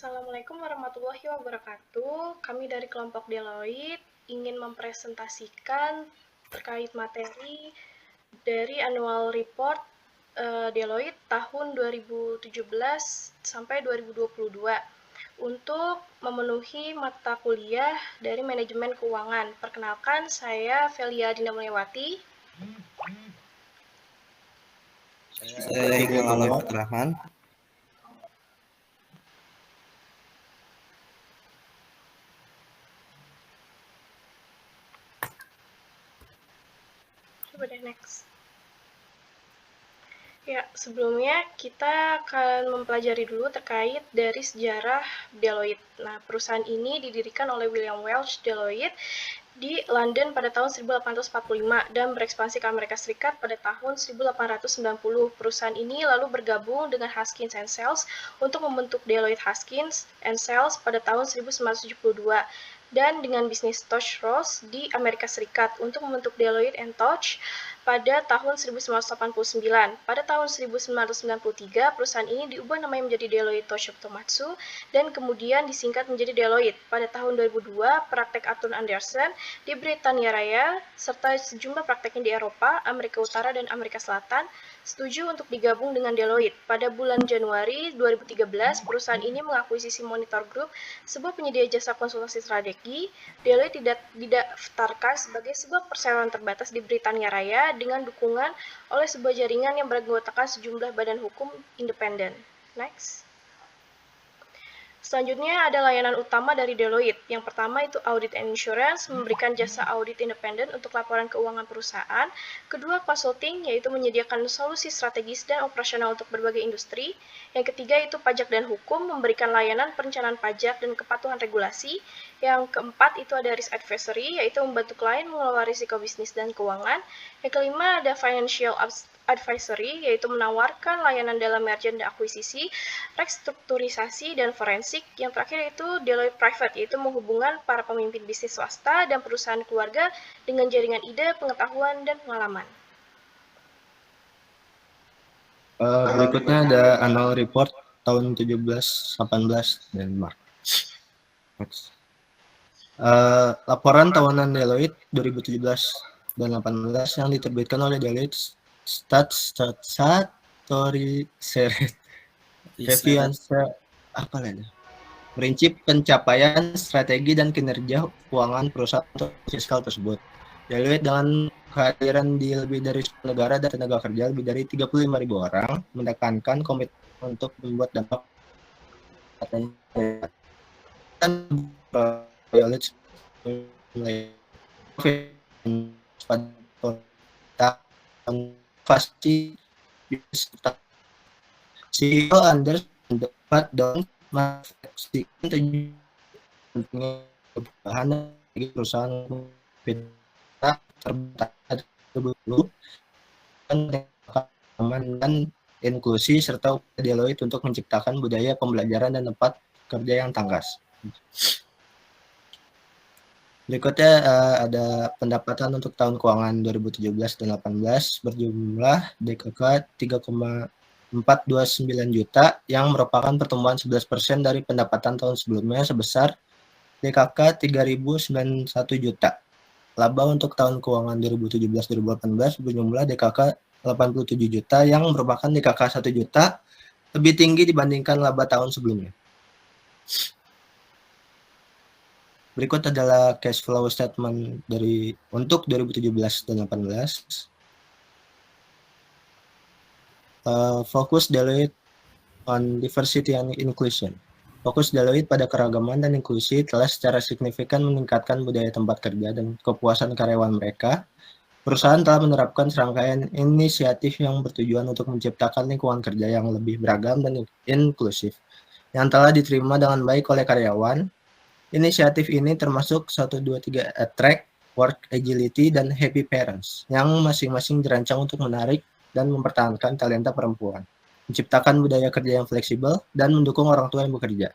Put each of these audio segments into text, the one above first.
Assalamualaikum warahmatullahi wabarakatuh. Kami dari kelompok Deloitte ingin mempresentasikan terkait materi dari annual report Deloitte tahun 2017 sampai 2022 untuk memenuhi mata kuliah dari manajemen keuangan. Perkenalkan, saya Velia Dina Mulyawati. Saya Hidayat Abdurrahman. Coba deh next. Ya, sebelumnya kita akan mempelajari dulu terkait dari sejarah Deloitte. Nah, perusahaan ini didirikan oleh William Welch Deloitte di London pada tahun 1845 dan berekspansi ke Amerika Serikat pada tahun 1890. Perusahaan ini lalu bergabung dengan Haskins & Sells untuk membentuk Deloitte Haskins & Sells pada tahun 1972 dan dengan bisnis Touche Ross di Amerika Serikat untuk membentuk Deloitte & Touche pada tahun 1989. Pada tahun 1993, perusahaan ini diubah namanya menjadi Deloitte Touche Tohmatsu dan kemudian disingkat menjadi Deloitte. Pada tahun 2002, praktek Arthur Andersen di Britania Raya serta sejumlah prakteknya di Eropa, Amerika Utara, dan Amerika Selatan setuju untuk digabung dengan Deloitte. Pada bulan Januari 2013, perusahaan ini mengakuisisi Monitor Group, sebuah penyedia jasa konsultasi strategi. Deloitte didaftarkan sebagai sebuah perseroan terbatas di Britania Raya dengan dukungan oleh sebuah jaringan yang beranggotakan sejumlah badan hukum independen. Next. Selanjutnya ada layanan utama dari Deloitte. Yang pertama itu Audit and Insurance, memberikan jasa audit independen untuk laporan keuangan perusahaan. Kedua, Consulting, yaitu menyediakan solusi strategis dan operasional untuk berbagai industri. Yang ketiga itu Pajak dan Hukum, memberikan layanan perencanaan pajak dan kepatuhan regulasi. Yang keempat itu ada Risk Advisory, yaitu membantu klien mengelola risiko bisnis dan keuangan. Yang kelima ada Financial Advisory, yaitu menawarkan layanan dalam merger dan akuisisi, restrukturisasi, dan forensik. Yang terakhir itu Deloitte Private, yaitu menghubungkan para pemimpin bisnis swasta dan perusahaan keluarga dengan jaringan ide, pengetahuan, dan pengalaman. Berikutnya ada annual report tahun 17-18 Denmark. Laporan tahunan Deloitte 2017 dan 18 yang diterbitkan oleh Deloitte Statutory merinci pencapaian strategi dan kinerja keuangan perusahaan untuk fiskal tersebut. Deloitte dengan kehadiran di lebih dari 10 negara dan tenaga kerja lebih dari 35.000 orang menekankan komitmen untuk membuat dampak dan Deloitte pasti CEO Anders dapat dong memastikan perubahan bagi perusahaan kita terbatas aman dan inklusi serta upaya Deloitte untuk menciptakan budaya pembelajaran dan tempat kerja yang tangkas. Berikutnya ada pendapatan untuk tahun keuangan 2017 dan 18 berjumlah DKK 3,429 juta yang merupakan pertumbuhan 11% dari pendapatan tahun sebelumnya sebesar DKK 3.091 juta. Laba untuk tahun keuangan 2017-2018 berjumlah DKK 87 juta yang merupakan DKK 1 juta lebih tinggi dibandingkan laba tahun sebelumnya. Berikut adalah cash flow statement untuk 2017 dan 2018. Fokus Deloitte on diversity and inclusion. Fokus Deloitte pada keragaman dan inklusi telah secara signifikan meningkatkan budaya tempat kerja dan kepuasan karyawan mereka. Perusahaan telah menerapkan serangkaian inisiatif yang bertujuan untuk menciptakan lingkungan kerja yang lebih beragam dan inklusif, yang telah diterima dengan baik oleh karyawan. Inisiatif ini termasuk 1, 2, 3 Attract, Work Agility, dan Happy Parents, yang masing-masing dirancang untuk menarik dan mempertahankan talenta perempuan, menciptakan budaya kerja yang fleksibel, dan mendukung orang tua yang bekerja.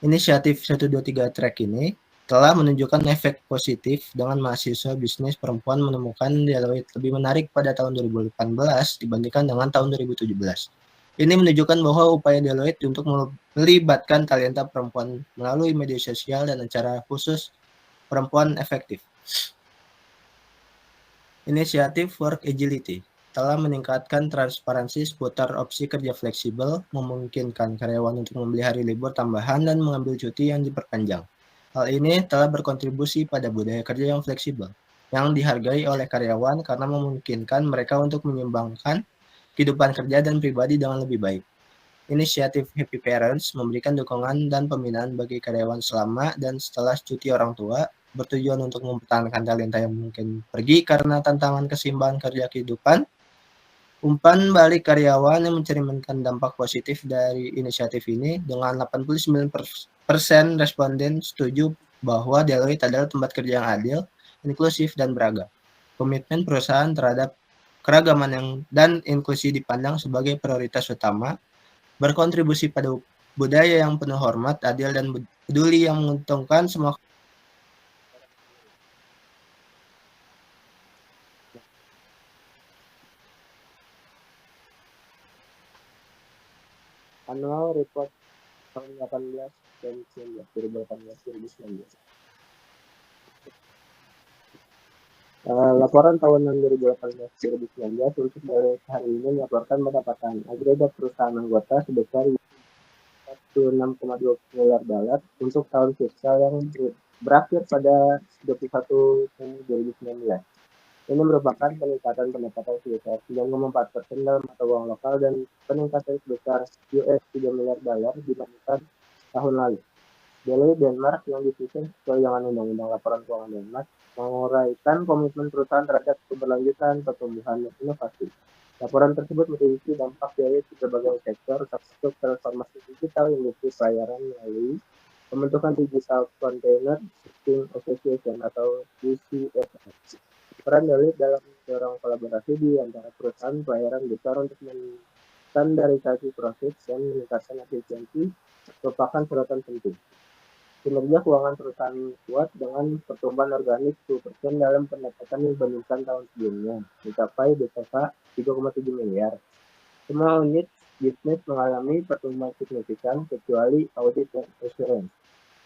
Inisiatif 1, 2, 3 Attract ini telah menunjukkan efek positif dengan mahasiswa bisnis perempuan menemukan Deloitte lebih menarik pada tahun 2018 dibandingkan dengan tahun 2017. Ini menunjukkan bahwa upaya Deloitte untuk melibatkan talenta perempuan melalui media sosial dan acara khusus perempuan efektif. Inisiatif Work Agility telah meningkatkan transparansi seputar opsi kerja fleksibel, memungkinkan karyawan untuk membeli hari libur tambahan dan mengambil cuti yang diperpanjang. Hal ini telah berkontribusi pada budaya kerja yang fleksibel, yang dihargai oleh karyawan karena memungkinkan mereka untuk menyeimbangkan kehidupan kerja dan pribadi dengan lebih baik. Inisiatif Happy Parents memberikan dukungan dan pembinaan bagi karyawan selama dan setelah cuti orang tua, bertujuan untuk mempertahankan talenta yang mungkin pergi karena tantangan keseimbangan kerja kehidupan. Umpan balik karyawan yang mencerminkan dampak positif dari inisiatif ini dengan 89% responden setuju bahwa Deloitte adalah tempat kerja yang adil, inklusif, dan beragam. Komitmen perusahaan terhadap keragaman dan inklusi dipandang sebagai prioritas utama, berkontribusi pada budaya yang penuh hormat, adil, dan peduli yang menguntungkan semua. Annual Report tahun 18 dan 19, 2018-2019. Laporan tahunan 2018-2019 untuk Deloitte hari ini melaporkan pendapatan agregat perusahaan anggota sebesar 46,2 miliar dolar untuk tahun fiskal yang berakhir pada 21 Juni 2019. Ini merupakan peningkatan pendapatan sebesar 9,4% dalam mata uang lokal dan peningkatan sebesar US 3 miliar dolar dibandingkan tahun lalu. Deloitte Denmark yang disusun sesuai dengan Undang-Undang Laporan Keuangan Denmark menguraikan komitmen perusahaan terhadap keberlanjutan pertumbuhan dan inovasi. Laporan tersebut memiliki dampak dari berbagai sektor, termasuk transformasi digital industri pelayaran melalui pembentukan Digital Container Shipping Association atau DCSA. Peran Deloitte dalam mendorong kolaborasi di antara perusahaan pelayaran besar untuk menstandarisasi proses dan meningkatkan efisiensi merupakan sorotan penting. Kinerja keuangan perusahaan kuat dengan pertumbuhan organik 10% dalam pendapatan dibandingkan tahun sebelumnya, mencapai BPK 3,7 miliar. Semua unit bisnis mengalami pertumbuhan signifikan kecuali audit dan assurance,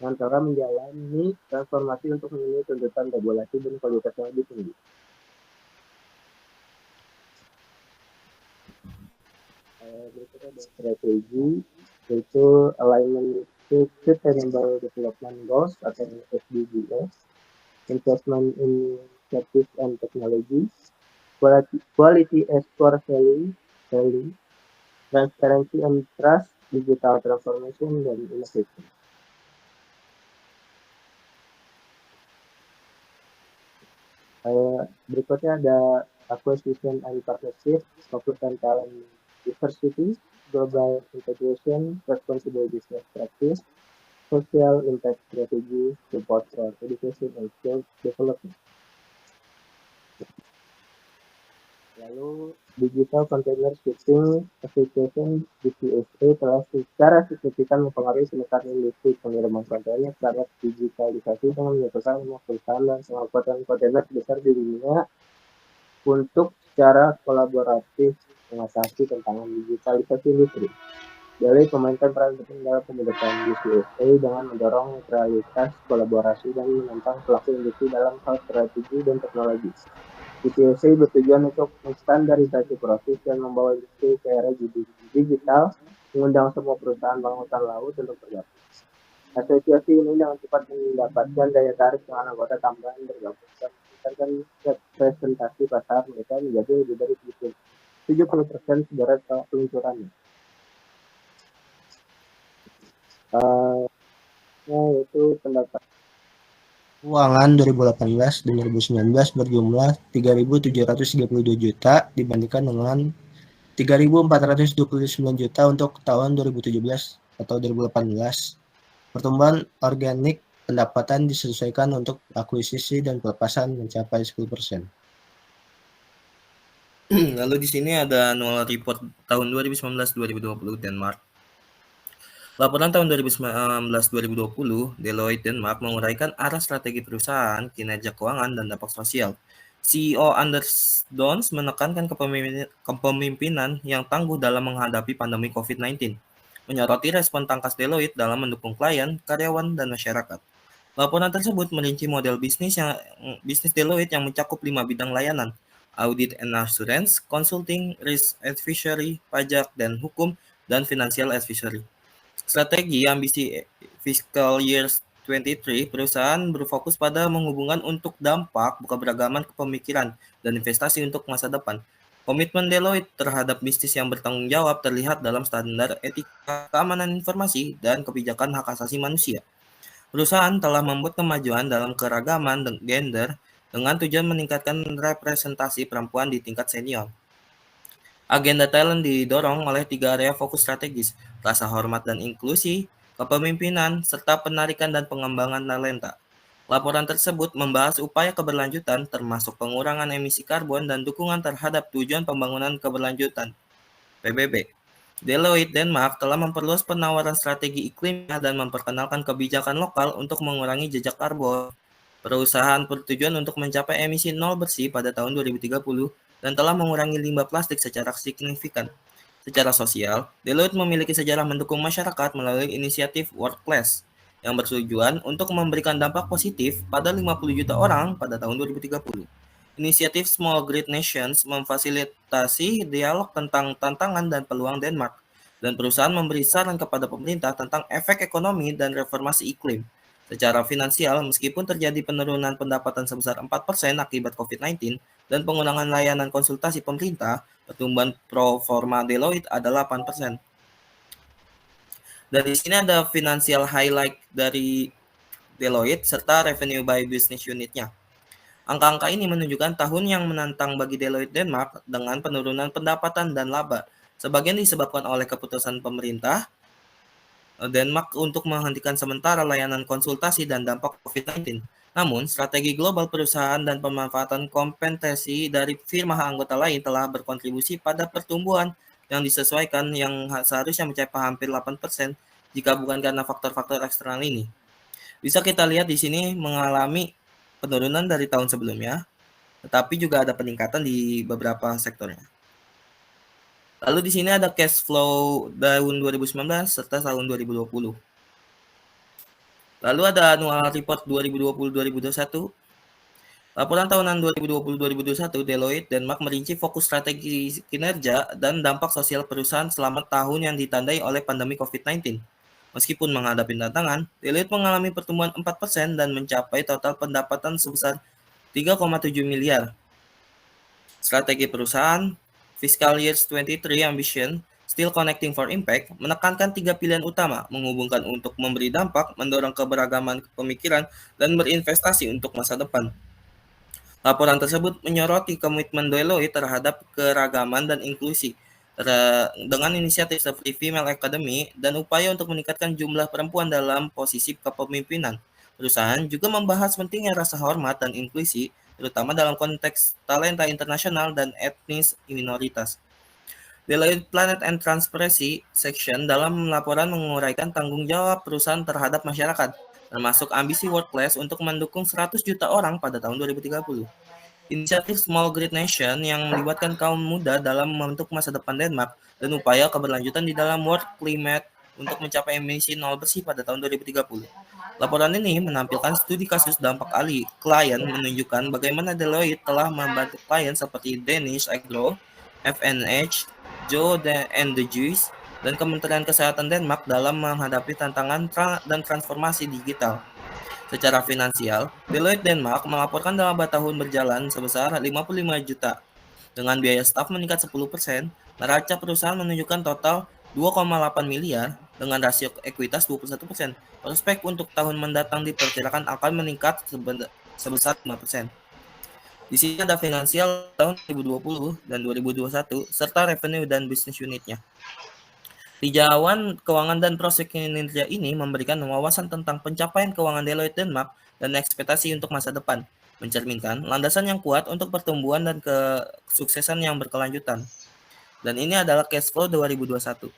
yang telah menjalani transformasi untuk memenuhi tuntutan regulasi dan kualitas yang lebih tinggi. Berikutnya ada strategi, yaitu alignment to Sustainable Development Goals atau SDGs, investment in service and technology, quality as core value, transparency and trust, digital transformation, dan innovation. Berikutnya ada acquisition and partnership, focus on talent diversity, global integration, responsible business practice, social impact strategy, support for education and skill development. Lalu Digital Container Shipping Association (DCSA) telah secara signifikan mempengaruhi peningkatan industri pengiriman kontainer terhadap digitalisasi dengan menyatukan 5 perusahaan dan pengangkutan kontainer besar di dunia untuk secara kolaboratif mengatasi tantangan digitalisasi industri. Deloitte memainkan peran penting dalam pembentukan DCSA dengan mendorong netralitas kolaborasi dan menantang pelaku industri dalam hal strategi dan teknologi. DCSA bertujuan untuk menstandarisasi proses dan membawa industri ke era digital, mengundang semua perusahaan angkutan laut untuk bergabung. Asosiasi ini dengan cepat mendapatkan daya tarik dengan anggota tambahan bergabung dan meningkatkan representasi pasar mereka menjadi lebih dari 70% sejak peluncurannya. Yaitu pendapat Keuangan 2018 dan 2019 berjumlah 3.732 juta dibandingkan dengan 3.429 juta untuk tahun 2017 atau 2018. Pertumbuhan organik pendapatan disesuaikan untuk akuisisi dan pelepasan mencapai 10%. Lalu di sini ada annual report tahun 2019-2020 Denmark. Laporan tahun 2019-2020, Deloitte Denmark menguraikan arah strategi perusahaan, kinerja keuangan, dan dampak sosial. CEO Anders Dons menekankan kepemimpinan yang tangguh dalam menghadapi pandemi COVID-19, menyoroti respon tangkas Deloitte dalam mendukung klien, karyawan, dan masyarakat. Laporan tersebut merinci model bisnis Deloitte yang mencakup 5 bidang layanan: audit and assurance, consulting, risk advisory, pajak dan hukum, dan financial advisory. Strategi ambisi fiscal year 23, perusahaan berfokus pada menghubungkan untuk dampak keberagaman kepemikiran dan investasi untuk masa depan. Komitmen Deloitte terhadap bisnis yang bertanggung jawab terlihat dalam standar etika keamanan informasi dan kebijakan hak asasi manusia. Perusahaan telah membuat kemajuan dalam keragaman gender dengan tujuan meningkatkan representasi perempuan di tingkat senior. Agenda talent didorong oleh 3 area fokus strategis: rasa hormat dan inklusi, kepemimpinan, serta penarikan dan pengembangan talenta. Laporan tersebut membahas upaya keberlanjutan termasuk pengurangan emisi karbon dan dukungan terhadap tujuan pembangunan keberlanjutan (PBB). Deloitte Denmark telah memperluas penawaran strategi iklimnya dan memperkenalkan kebijakan lokal untuk mengurangi jejak karbon. Perusahaan bertujuan untuk mencapai emisi nol bersih pada tahun 2030 dan telah mengurangi limbah plastik secara signifikan. Secara sosial, Deloitte memiliki sejarah mendukung masyarakat melalui inisiatif Workplace yang bertujuan untuk memberikan dampak positif pada 50 juta orang pada tahun 2030. Inisiatif Small Great Nations memfasilitasi dialog tentang tantangan dan peluang Denmark, dan perusahaan memberi saran kepada pemerintah tentang efek ekonomi dan reformasi iklim. Secara finansial, meskipun terjadi penurunan pendapatan sebesar 4% akibat COVID-19 dan pengurangan layanan konsultasi pemerintah, pertumbuhan pro forma Deloitte adalah 8%. Dari sini ada financial highlight dari Deloitte serta revenue by business unitnya. Angka-angka ini menunjukkan tahun yang menantang bagi Deloitte Denmark dengan penurunan pendapatan dan laba. Sebagian disebabkan oleh keputusan pemerintah Denmark untuk menghentikan sementara layanan konsultasi dan dampak COVID-19. Namun, strategi global perusahaan dan pemanfaatan kompensasi dari firma anggota lain telah berkontribusi pada pertumbuhan yang disesuaikan yang seharusnya mencapai hampir 8% jika bukan karena faktor-faktor eksternal ini. Bisa kita lihat di sini mengalami penurunan dari tahun sebelumnya, tetapi juga ada peningkatan di beberapa sektornya. Lalu di sini ada cash flow tahun 2019 serta tahun 2020. Lalu ada annual report 2020-2021. Laporan tahunan 2020-2021 Deloitte Denmark merinci fokus strategi kinerja dan dampak sosial perusahaan selama tahun yang ditandai oleh pandemi COVID-19. Meskipun menghadapi tantangan, Deloitte mengalami pertumbuhan 4% dan mencapai total pendapatan sebesar 3,7 miliar. Strategi perusahaan Fiscal Year 23 Ambition Still Connecting for Impact menekankan 3 pilihan utama: menghubungkan untuk memberi dampak, mendorong keberagaman pemikiran, dan berinvestasi untuk masa depan. Laporan tersebut menyoroti komitmen Deloitte terhadap keragaman dan inklusi, dengan inisiatif seperti Female Academy dan upaya untuk meningkatkan jumlah perempuan dalam posisi kepemimpinan. Perusahaan juga membahas pentingnya rasa hormat dan inklusi, terutama dalam konteks talenta internasional dan etnis minoritas. Deloitte Planet and Transparency section dalam laporan menguraikan tanggung jawab perusahaan terhadap masyarakat, termasuk ambisi Workplace untuk mendukung 100 juta orang pada tahun 2030. Inisiatif Small Great Nation yang melibatkan kaum muda dalam membentuk masa depan Denmark, dan upaya keberlanjutan di dalam Work Climate untuk mencapai emisi nol bersih pada tahun 2030. Laporan ini menampilkan studi kasus dampak ahli klien menunjukkan bagaimana Deloitte telah membantu klien seperti Danish Agro, FNH, Joe and the Juice, dan Kementerian Kesehatan Denmark dalam menghadapi tantangan dan transformasi digital. Secara finansial, Deloitte Denmark melaporkan dalam tahun berjalan sebesar 55 juta. Dengan biaya staf meningkat 10%, neraca perusahaan menunjukkan total 2,8 miliar dengan rasio ekuitas 21%. Prospek untuk tahun mendatang diperkirakan akan meningkat sebesar 5%. Di sini ada finansial tahun 2020 dan 2021 serta revenue dan bisnis unitnya. Tinjauan keuangan dan prospek kinerja ini memberikan wawasan tentang pencapaian keuangan Deloitte Denmark dan ekspektasi untuk masa depan, mencerminkan landasan yang kuat untuk pertumbuhan dan kesuksesan yang berkelanjutan. Dan ini adalah cash flow 2021.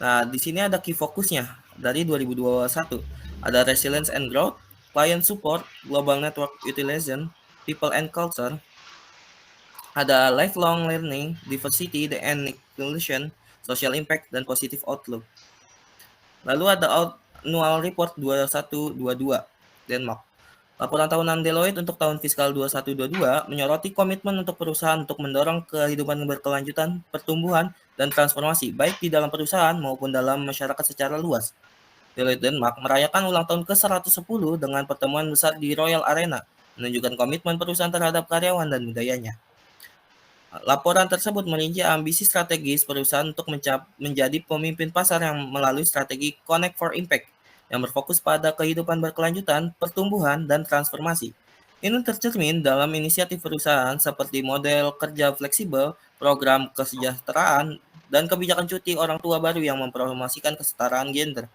Nah, di sini ada key fokusnya dari 2021. Ada resilience and growth, client support, global network utilization, people and culture, ada lifelong learning, diversity and inclusion, social impact, dan positive outlook. Lalu ada annual report 2122 Denmark. Laporan tahunan Deloitte untuk tahun fiskal 2122 menyoroti komitmen untuk perusahaan untuk mendorong kehidupan berkelanjutan, pertumbuhan, dan transformasi baik di dalam perusahaan maupun dalam masyarakat secara luas. Deloitte Denmark merayakan ulang tahun ke-110 dengan pertemuan besar di Royal Arena, menunjukkan komitmen perusahaan terhadap karyawan dan budayanya. Laporan tersebut merinci ambisi strategis perusahaan untuk menjadi pemimpin pasar yang melalui strategi Connect for Impact yang berfokus pada kehidupan berkelanjutan, pertumbuhan, dan transformasi. Ini tercermin dalam inisiatif perusahaan seperti model kerja fleksibel, program kesejahteraan, dan kebijakan cuti orang tua baru yang mempromosikan kesetaraan gender.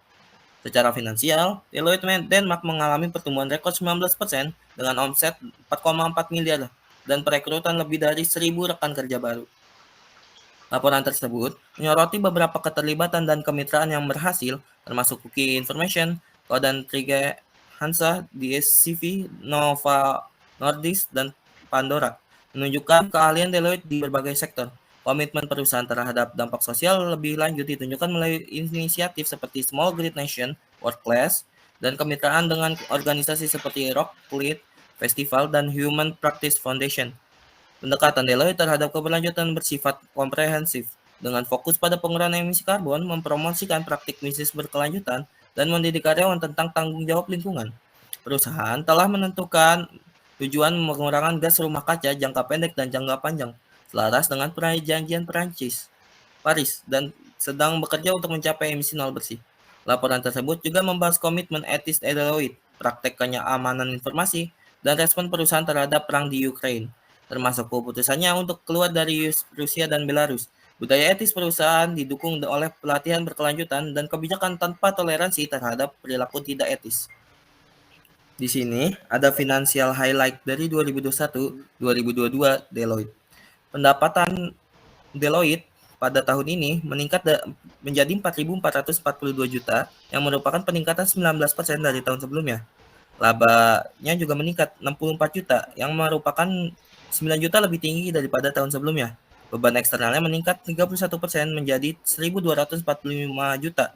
Secara finansial, Deloitte Denmark mengalami pertumbuhan rekor 19% dengan omset 4,4 miliar dan perekrutan lebih dari 1.000 rekan kerja baru. Laporan tersebut menyoroti beberapa keterlibatan dan kemitraan yang berhasil, termasuk Cookie Information, Codan Trigger Hansa, DSCV, Nova Nordisk, dan Pandora, menunjukkan keahlian Deloitte di berbagai sektor. Komitmen perusahaan terhadap dampak sosial lebih lanjut ditunjukkan melalui inisiatif seperti Small Great Nation, World Class, dan kemitraan dengan organisasi seperti Rocklit Festival dan Human Practice Foundation. Pendekatan Deloitte terhadap keberlanjutan bersifat komprehensif, dengan fokus pada pengurangan emisi karbon, mempromosikan praktik bisnis berkelanjutan, dan mendidik karyawan tentang tanggung jawab lingkungan. Perusahaan telah menentukan tujuan pengurangan gas rumah kaca jangka pendek dan jangka panjang, selaras dengan perjanjian Paris, dan sedang bekerja untuk mencapai emisi nol bersih. Laporan tersebut juga membahas komitmen etis Deloitte, praktek keamanan informasi, dan respon perusahaan terhadap perang di Ukraina, termasuk keputusannya untuk keluar dari Rusia dan Belarus. Budaya etis perusahaan didukung oleh pelatihan berkelanjutan dan kebijakan tanpa toleransi terhadap perilaku tidak etis. Di sini ada financial highlight dari 2021-2022 Deloitte. Pendapatan Deloitte pada tahun ini meningkat menjadi 4.442 juta yang merupakan peningkatan 19% dari tahun sebelumnya. Labanya juga meningkat 64 juta yang merupakan 9 juta lebih tinggi daripada tahun sebelumnya. Beban eksternalnya meningkat 31% menjadi 1.245 juta,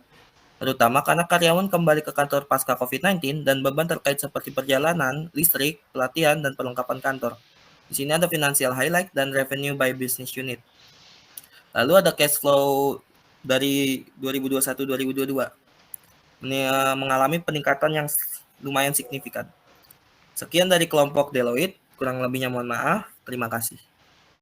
terutama karena karyawan kembali ke kantor pasca COVID-19 dan beban terkait seperti perjalanan, listrik, pelatihan, dan perlengkapan kantor. Di sini ada financial highlight dan revenue by business unit. Lalu ada cash flow dari 2021-2022. Ini mengalami peningkatan yang lumayan signifikan. Sekian dari kelompok Deloitte, kurang lebihnya mohon maaf. Terima kasih.